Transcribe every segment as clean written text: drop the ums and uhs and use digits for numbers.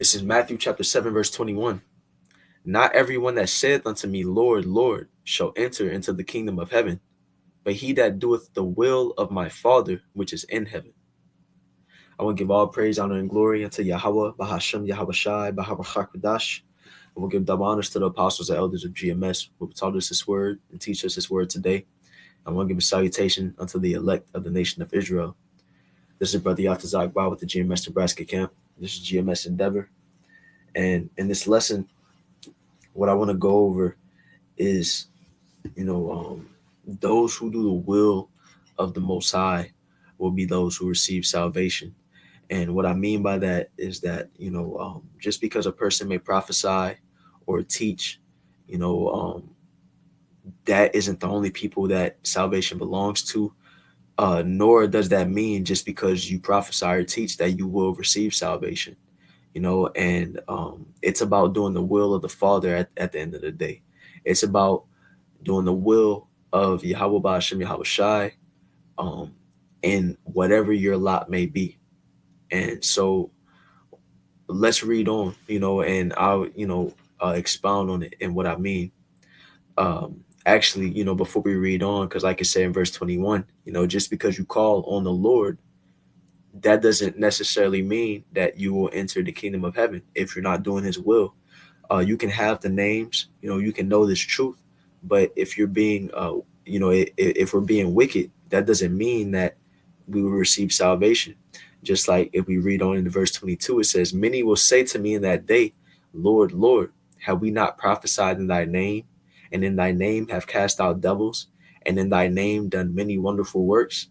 This is Matthew chapter 7, verse 21. Not everyone that saith unto me, Lord, Lord, shall enter into the kingdom of heaven, but he that doeth the will of my Father which is in heaven. I want to give all praise, honor, and glory unto Yahweh, Bahashem, Yahweh Shai, Bahawah Chakadash. I will give double honors to the apostles and elders of GMS who have taught us this word and teach us this word today. I want to give a salutation unto the elect of the nation of Israel. This is Brother Yatazak Ba with the GMS Nebraska camp. This is GMS Endeavor. And in this lesson, what I want to go over is, those who do the will of the Most High will be those who receive salvation. And what I mean by that is that, just because a person may prophesy or teach, that isn't the only people that salvation belongs to. Nor does that mean just because you prophesy or teach that you will receive salvation. And it's about doing the will of the Father at the end of the day. It's about doing the will of Yahweh Ba'ashem Yahweh Shai, in whatever your lot may be. And so let's read on, and I'll, expound on it and what I mean. Actually, before we read on, because like I said in verse 21, just because you call on the Lord, that doesn't necessarily mean that you will enter the kingdom of heaven if you're not doing his will. You can have the names, you can know this truth, but if you're being, if we're being wicked, that doesn't mean that we will receive salvation. Just like if we read on into verse 22, it says, many will say to me in that day, Lord, Lord, have we not prophesied in thy name, and in thy name have cast out devils, and in thy name done many wonderful works?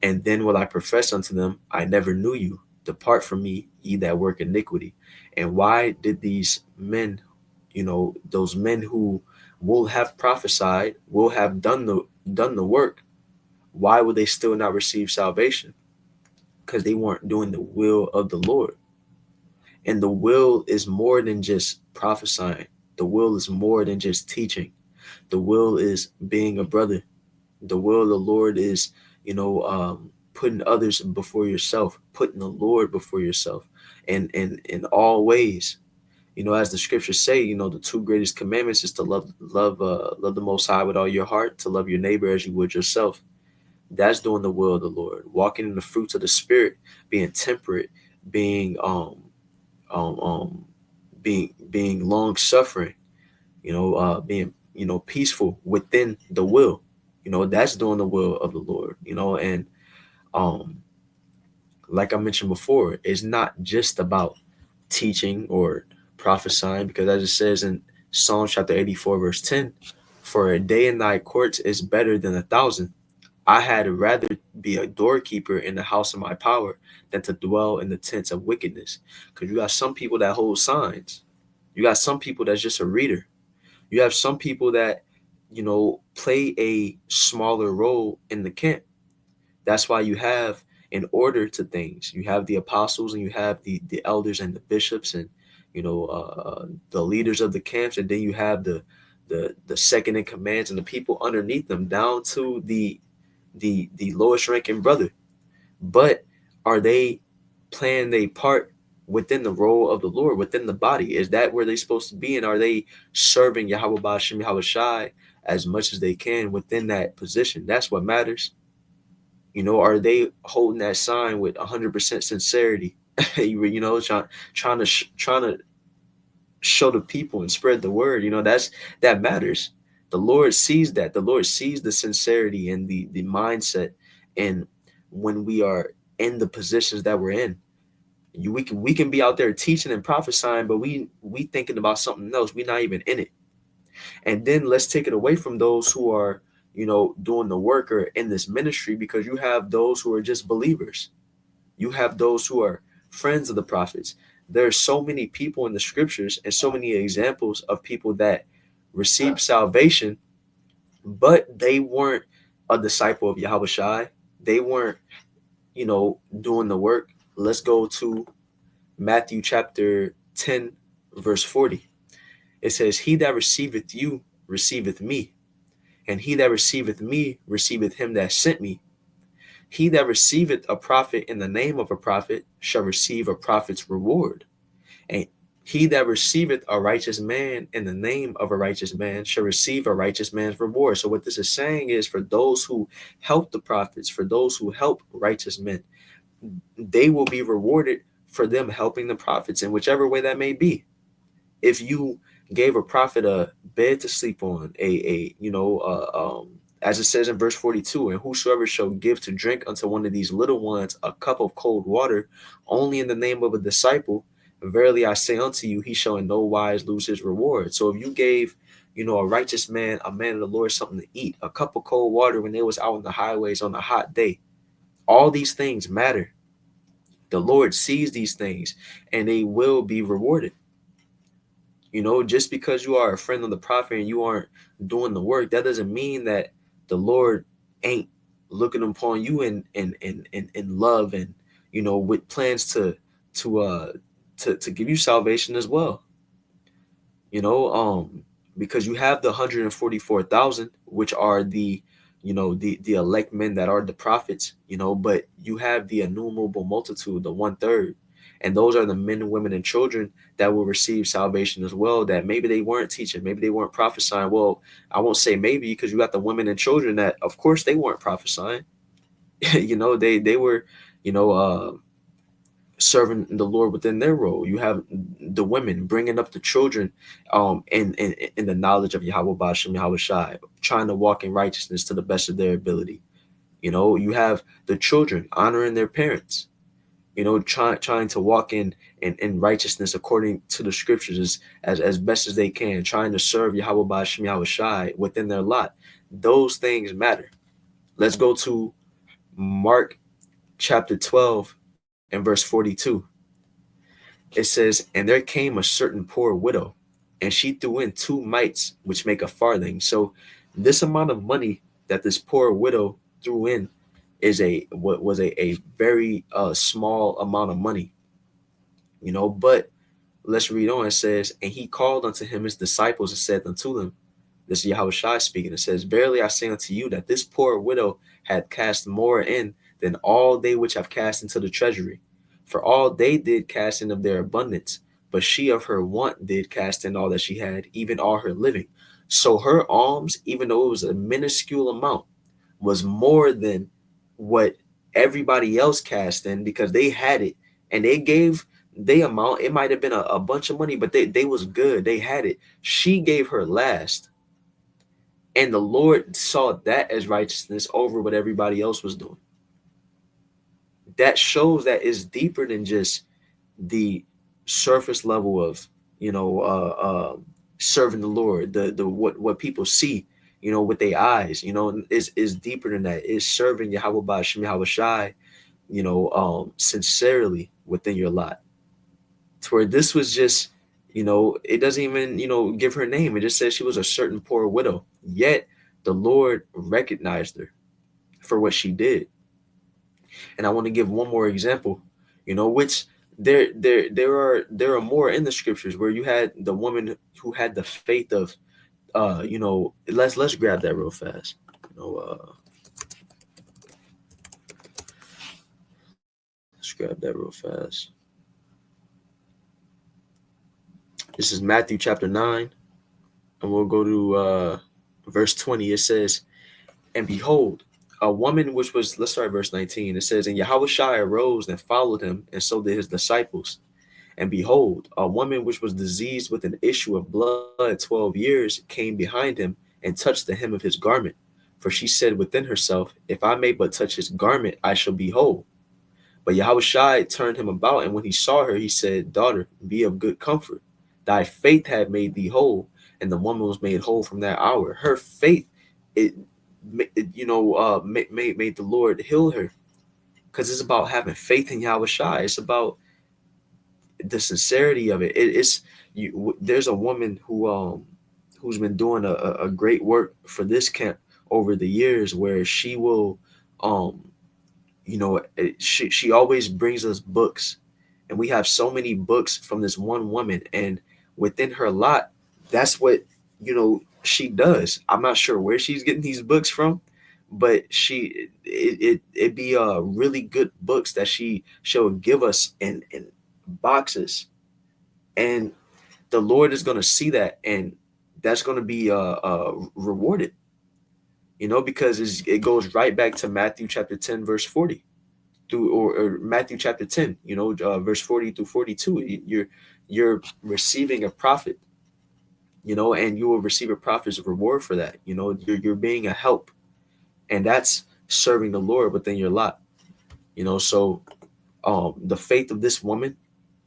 And then will I profess unto them, I never knew you. Depart from me, ye that work iniquity. And why did these men, those men who will have prophesied, will have done the work, why would they still not receive salvation? Because they weren't doing the will of the Lord. And the will is more than just prophesying. The will is more than just teaching. The will is being a brother. The will of the Lord is, putting others before yourself, putting the Lord before yourself, and in all ways. As the scriptures say, the two greatest commandments is to love the Most High with all your heart, to love your neighbor as you would yourself. That's doing the will of the Lord, walking in the fruits of the Spirit, being temperate, being being long suffering, being peaceful within the will. That's doing the will of the Lord. And like I mentioned before, it's not just about teaching or prophesying, because as it says in Psalm chapter 84, verse 10, for a day in thy courts is better than 1,000. I had rather be a doorkeeper in the house of my power than to dwell in the tents of wickedness. Because you got some people that hold signs. You got some people that's just a reader. You have some people that, play a smaller role in the camp. That's why you have an order to things. You have the apostles, and you have the elders and the bishops, and the leaders of the camps, and then you have the second in commands and the people underneath them, down to the lowest ranking brother. But are they playing their part within the role of the Lord, within the body? Is that where they're supposed to be? And are they serving Yahweh Ba'ashem Yahweh Shai as much as they can within that position? That's what matters. Are they holding that sign with 100% sincerity? Trying to show the people and spread the word. That matters. The Lord sees that. The Lord sees the sincerity and the mindset. And when we are in the positions that we're in, we can be out there teaching and prophesying, but we thinking about something else. We're not even in it. And then let's take it away from those who are, doing the work or in this ministry, because you have those who are just believers. You have those who are friends of the prophets. There are so many people in the scriptures and so many examples of people that received salvation, but they weren't a disciple of Yahweh Shai. They weren't, doing the work. Let's go to Matthew chapter 10, verse 40. It says, he that receiveth you receiveth me, and he that receiveth me receiveth him that sent me. He that receiveth a prophet in the name of a prophet shall receive a prophet's reward. And he that receiveth a righteous man in the name of a righteous man shall receive a righteous man's reward. So what this is saying is, for those who help the prophets, for those who help righteous men, they will be rewarded for them helping the prophets in whichever way that may be. If you gave a prophet a bed to sleep on, as it says in verse 42, and whosoever shall give to drink unto one of these little ones a cup of cold water, only in the name of a disciple, verily I say unto you, he shall in no wise lose his reward. So if you gave, a righteous man, a man of the Lord, something to eat, a cup of cold water when they was out on the highways on a hot day, all these things matter. The Lord sees these things, and they will be rewarded. Just because you are a friend of the prophet and you aren't doing the work, that doesn't mean that the Lord ain't looking upon you in love, and with plans to to give you salvation as well. you know because you have the 144,000, which are the elect men that are the prophets, but you have the innumerable multitude, the 1/3, and those are the men and women and children that will receive salvation as well, that maybe they weren't teaching, maybe they weren't prophesying. Well, I won't say maybe, because you got the women and children that, of course, they weren't prophesying. They were, you know serving the Lord within their role. You have the women bringing up the children, in the knowledge of Yahweh Bashem, Yahweh Shai, trying to walk in righteousness to the best of their ability. You have the children honoring their parents, trying to walk in righteousness according to the scriptures, as best as they can, trying to serve Yahweh Bashem, Yahweh Shai within their lot. Those things matter. Let's go to Mark chapter 12 and verse 42. It says, and there came a certain poor widow, and she threw in 2 mites, which make a farthing. So this amount of money that this poor widow threw in is what was a very small amount of money, but let's read on. It says, and he called unto him his disciples and said unto them, this is Yahweh Shai speaking. It says, verily I say unto you that this poor widow had cast more in than all they which have cast into the treasury. For all they did cast in of their abundance, but she of her want did cast in all that she had, even all her living. So her alms, even though it was a minuscule amount, was more than what everybody else cast in, because they had it, and they gave they amount. It might have been a bunch of money, but they was good. They had it. She gave her last. And the Lord saw that as righteousness over what everybody else was doing. That shows that it's deeper than just the surface level of, serving the Lord. The what people see, with their eyes, is deeper than that. It's serving Yahweh Ba'ashem Yahweh Shai, sincerely within your lot. To where this was just, it doesn't even, give her name. It just says she was a certain poor widow. Yet the Lord recognized her for what she did. And I want to give one more example, which there are more in the scriptures, where you had the woman who had the faith of, let's grab that real fast. Let's grab that real fast. This is Matthew chapter 9, and we'll go to verse 20. It says, and behold, a woman which was, let's start verse 19. It says, and Yahweh Shai arose and followed him, and so did his disciples. And behold, a woman which was diseased with an issue of blood 12 years came behind him and touched the hem of his garment. For she said within herself, if I may but touch his garment, I shall be whole. But Yahweh Shai turned him about, and when he saw her, he said, daughter, be of good comfort. Thy faith had made thee whole. And the woman was made whole from that hour. Her faith, made the Lord heal her, because it's about having faith in Yahweh Shai. It's about the sincerity of it. There's a woman who's been doing a great work for this camp over the years, where she will she always brings us books, and we have so many books from this one woman, and within her lot, that's what she does. I'm not sure where she's getting these books from, but it be really good books that she'll give us in boxes, And the Lord is going to see that, and that's going to be rewarded, because it goes right back to Matthew chapter 10 verse 40 through, or Matthew chapter 10, verse 40 through 42. You're receiving a prophet, and you will receive a prophet's reward for that. You're being a help, and that's serving the Lord within your lot. So the faith of this woman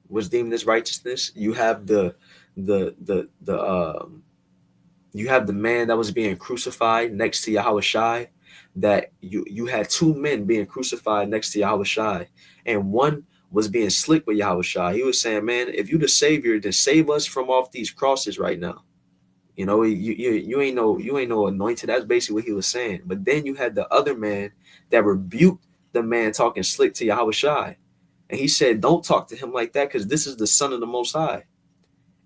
was deemed as righteousness. You have the you have the man that was being crucified next to Yahweh Shai. That you had two men being crucified next to Yahweh Shai, and one was being slick with Yahweh Shai. He was saying, "Man, if you the Savior, then save us from off these crosses right now." You ain't no anointed. That's basically what he was saying. But then you had the other man that rebuked the man talking slick to Yahweh Shai, and he said, "Don't talk to him like that, because this is the Son of the Most High."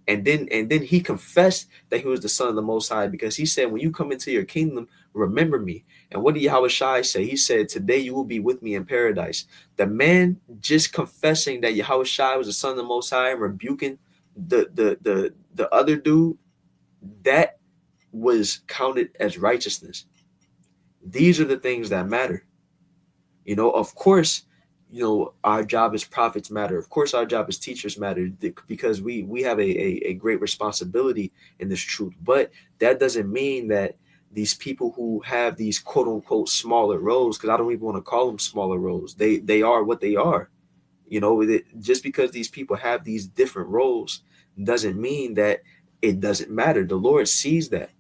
And then he confessed that he was the Son of the Most High, because he said, "When you come into your kingdom, remember me." And what did Yahweh Shai say? He said, "Today you will be with me in paradise." The man just confessing that Yahweh Shai was the Son of the Most High and rebuking the other dude, that was counted as righteousness. These are the things that matter. Of course, our job as prophets matter. Of course, our job as teachers matter, because we have a great responsibility in this truth. But that doesn't mean that these people who have these quote unquote smaller roles, because I don't even want to call them smaller roles, they are what they are. Just because these people have these different roles doesn't mean that it doesn't matter. The Lord sees that.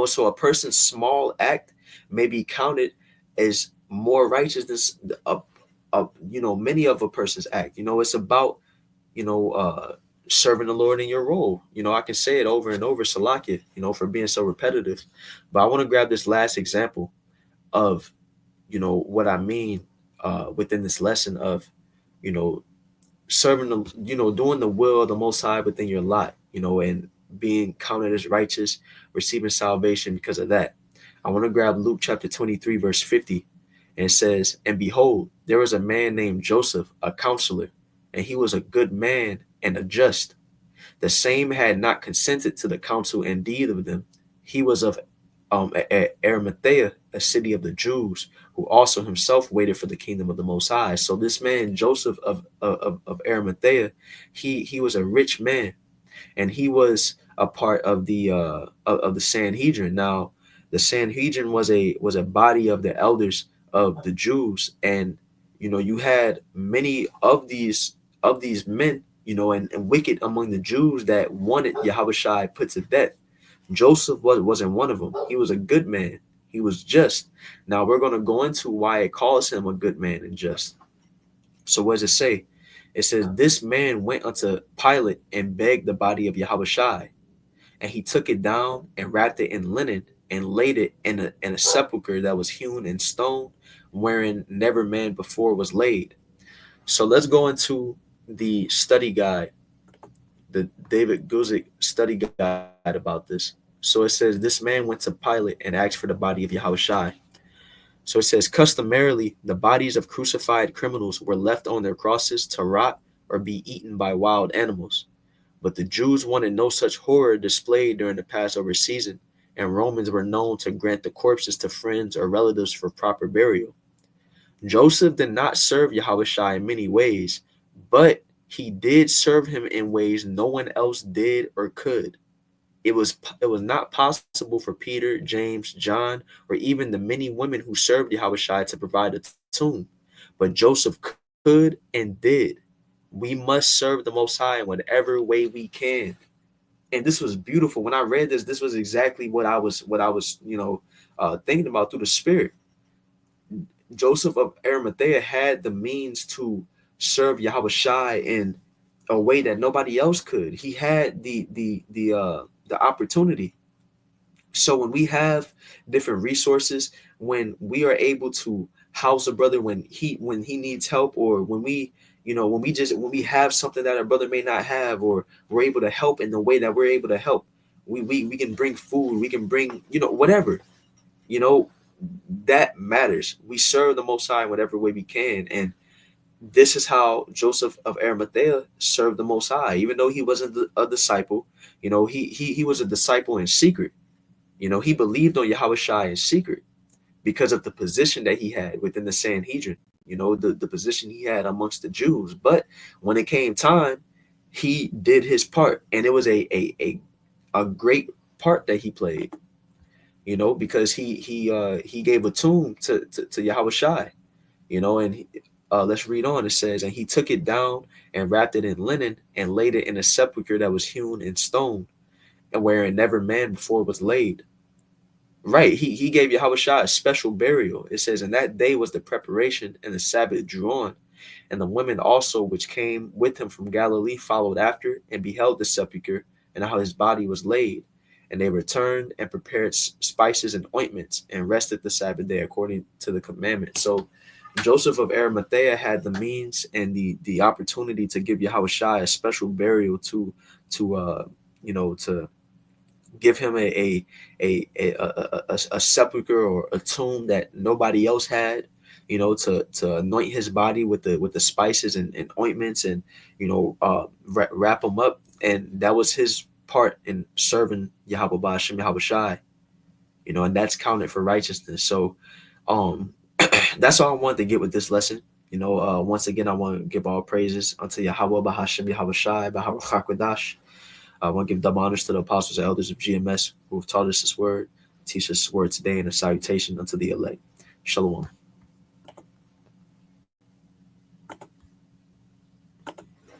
So a person's small act may be counted as more righteous than many of a person's act. It's about you know uh serving the Lord in your role. I can say it over and over, Salakia, for being so repetitive. But I want to grab this last example of what I mean within this lesson of you know serving the, doing the will of the Most High within your lot, and being counted as righteous, receiving salvation because of that. I want to grab Luke chapter 23 verse 50, and it says, "And behold, there was a man named Joseph, a counselor, and he was a good man and a just. The same had not consented to the counsel and deed of them. He was of Arimathea, a city of the Jews, who also himself waited for the kingdom of the Most High." So this man Joseph of Arimathea, he was a rich man, and he was a part of the Sanhedrin. Now, the Sanhedrin was a body of the elders of the Jews, and you had many of these men, and wicked among the Jews that wanted Yahweh Shai put to death. Joseph wasn't one of them. He was a good man. He was just. Now we're going to go into why it calls him a good man and just. So what does it say? It says, "This man went unto Pilate and begged the body of Yahweh Shai, and he took it down and wrapped it in linen and laid it in a sepulchre that was hewn in stone, wherein never man before was laid." So let's go into the study guide, the David Guzik study guide about this. So it says, "This man went to Pilate and asked for the body of Yahweh Shai." So it says, "Customarily, the bodies of crucified criminals were left on their crosses to rot or be eaten by wild animals. But the Jews wanted no such horror displayed during the Passover season, and Romans were known to grant the corpses to friends or relatives for proper burial. Joseph did not serve Yahweh Shai in many ways, but he did serve him in ways no one else did or could. It was not possible for Peter, James, John, or even the many women who served Yahweh Shai to provide a tomb. But Joseph could and did. We must serve the Most High in whatever way we can." And this was beautiful. When I read this, this was exactly what I was thinking about through the Spirit. Joseph of Arimathea had the means to serve Yahweh Shai in a way that nobody else could. He had the opportunity. So when we have different resources, when we are able to house a brother when he needs help, or when we have something that our brother may not have, or we're able to help in the way that we're able to help, we can bring food, we can bring whatever, you know that matters. We serve the Most High in whatever way we can. And this is how Joseph of Arimathea served the Most High, even though he wasn't a disciple. He was a disciple in secret. He believed on Yahweh Shai in secret because of the position that he had within the Sanhedrin. The position he had amongst the Jews. But when it came time, he did his part, and it was a great part that he played. Because he gave a tomb to Yahweh Shai. And let's read on. It says, and he took it down and wrapped it in linen and laid it in a sepulchre that was hewn in stone, and wherein never man before was laid. Right. He gave Yahweh Shah a special burial. It says, and that day was the preparation, and the Sabbath drew on. And the women also which came with him from Galilee followed after, and beheld the sepulchre, and how his body was laid. And they returned and prepared spices and ointments, and rested the Sabbath day according to the commandment. So Joseph of Arimathea had the means and the opportunity to give Yahweh Shai a special burial to give him a sepulcher or a tomb that nobody else had, to anoint his body with the spices and ointments, and wrap him up. And that was his part in serving Yahweh Ba'ashem Yahweh Shai, and that's counted for righteousness. So um that's all I wanted to get with this lesson. Once again, I want to give all praises unto Yahweh Bahashem Yahweh Shai Bahar Chakwadash. I want to give double honors to the apostles and elders of GMS who have taught us this word, teach us this word today, and a salutation unto the elect. Shalom.